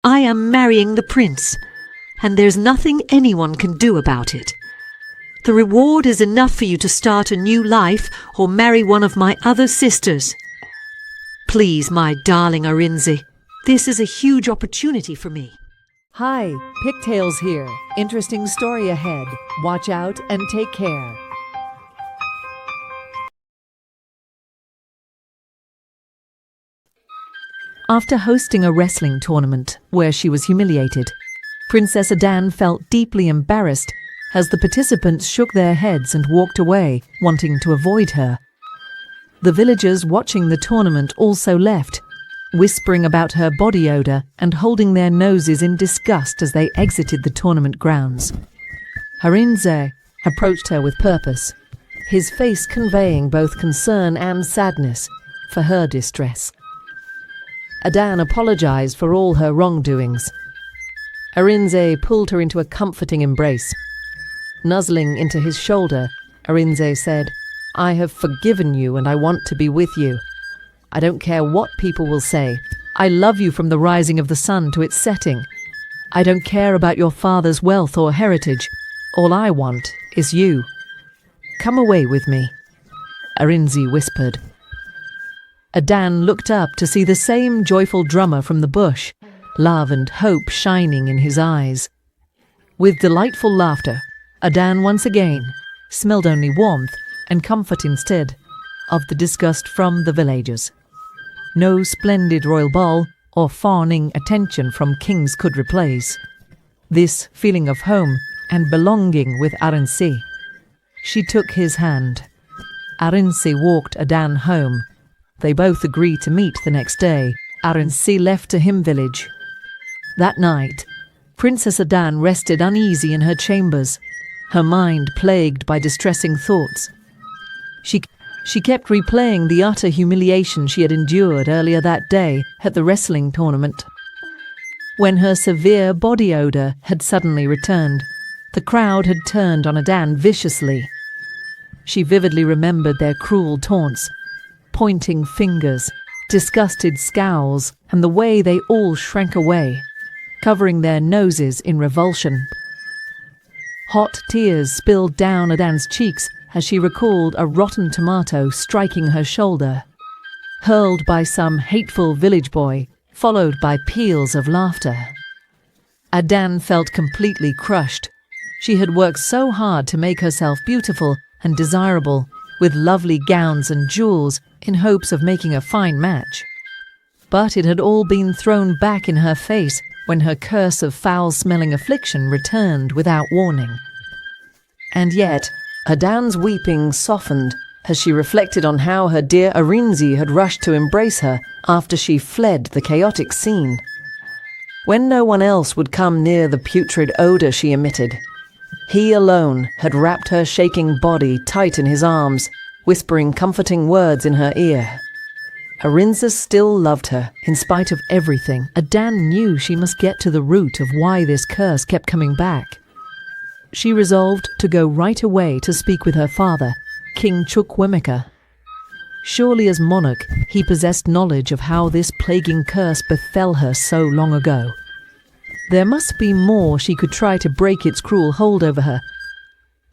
I am marrying the prince, and there's nothing anyone can do about it. The reward is enough for you to start a new life or marry one of my other sisters. Please, my darling Arinze, this is a huge opportunity for me. Hi, Pigtails here. Interesting story ahead. Watch out and take care. After hosting a wrestling tournament where she was humiliated, Princess Adanne felt deeply embarrassed as the participants shook their heads and walked away, wanting to avoid her. The villagers watching the tournament also left, whispering about her body odor and holding their noses in disgust as they exited the tournament grounds. Arinze approached her with purpose, his face conveying both concern and sadness for her distress. Adanne apologized for all her wrongdoings. Arinze pulled her into a comforting embrace. Nuzzling into his shoulder, Arinze said, "I have forgiven you and I want to be with you. I don't care what people will say. I love you from the rising of the sun to its setting. I don't care about your father's wealth or heritage. All I want is you. Come away with me," Arinze whispered. Adanne looked up to see the same joyful drummer from the bush, love and hope shining in his eyes. With delightful laughter, Adanne once again smelled only warmth and comfort instead of the disgust from the villagers. No splendid royal ball or fawning attention from kings could replace this feeling of home and belonging with Arinze. She took his hand. Arinze walked Adanne home. They both agreed to meet the next day. Arinze left to him village. That night, Princess Adanne rested uneasy in her chambers, her mind plagued by distressing thoughts. She kept replaying the utter humiliation she had endured earlier that day at the wrestling tournament. When her severe body odor had suddenly returned, the crowd had turned on Adanne viciously. She vividly remembered their cruel taunts, pointing fingers, disgusted scowls, and the way they all shrank away, covering their noses in revulsion. Hot tears spilled down Adanne's cheeks as she recalled a rotten tomato striking her shoulder, hurled by some hateful village boy, followed by peals of laughter. Adanne felt completely crushed. She had worked so hard to make herself beautiful and desirable, with lovely gowns and jewels, in hopes of making a fine match. But it had all been thrown back in her face when her curse of foul-smelling affliction returned without warning. And yet, Adanne's weeping softened as she reflected on how her dear Arinze had rushed to embrace her after she fled the chaotic scene. When no one else would come near the putrid odor she emitted, he alone had wrapped her shaking body tight in his arms, whispering comforting words in her ear. Arinze still loved her, in spite of everything. Adanne knew she must get to the root of why this curse kept coming back. She resolved to go right away to speak with her father, King Chukwuemeka. Surely as monarch, he possessed knowledge of how this plaguing curse befell her so long ago. There must be more she could try to break its cruel hold over her.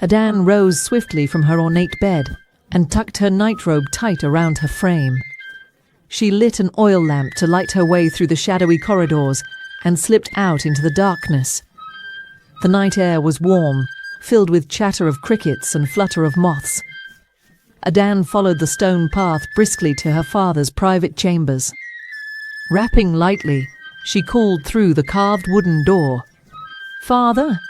Adanne rose swiftly from her ornate bed and tucked her nightrobe tight around her frame. She lit an oil lamp to light her way through the shadowy corridors and slipped out into the darkness. The night air was warm, filled with chatter of crickets and flutter of moths. Adanne followed the stone path briskly to her father's private chambers. Rapping lightly, she called through the carved wooden door. "Father,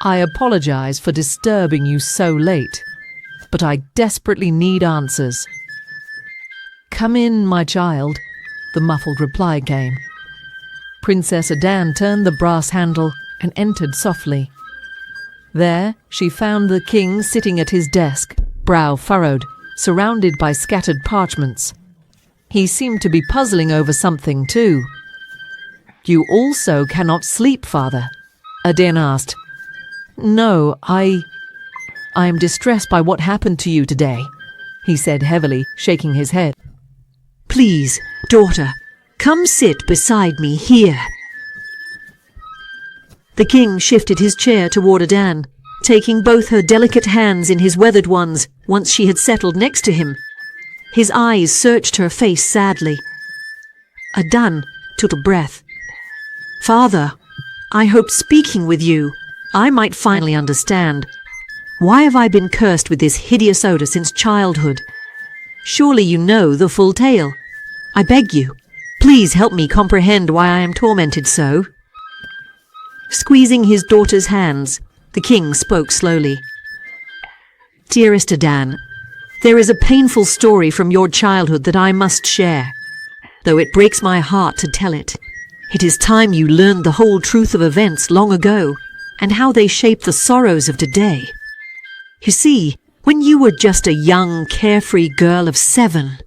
I apologize for disturbing you so late, but I desperately need answers." "Come in, my child," the muffled reply came. Princess Adanne turned the brass handle and entered softly. There, she found the king sitting at his desk, brow furrowed, surrounded by scattered parchments. He seemed to be puzzling over something too. "You also cannot sleep, father?" Adanne asked. "No, I am distressed by what happened to you today," he said heavily, shaking his head. Please, daughter, come sit beside me here. The king shifted his chair toward Adanne, taking both her delicate hands in his weathered ones once she had settled next to him. His eyes searched her face sadly. Adanne took a breath. "Father, I hoped speaking with you, I might finally understand. Why have I been cursed with this hideous odor since childhood? Surely you know the full tale. I beg you, please help me comprehend why I am tormented so." Squeezing his daughter's hands, the king spoke slowly. "Dearest Adanne, there is a painful story from your childhood that I must share. Though it breaks my heart to tell it, it is time you learned the whole truth of events long ago and how they shape the sorrows of today. You see, when you were just a young, carefree girl of 7,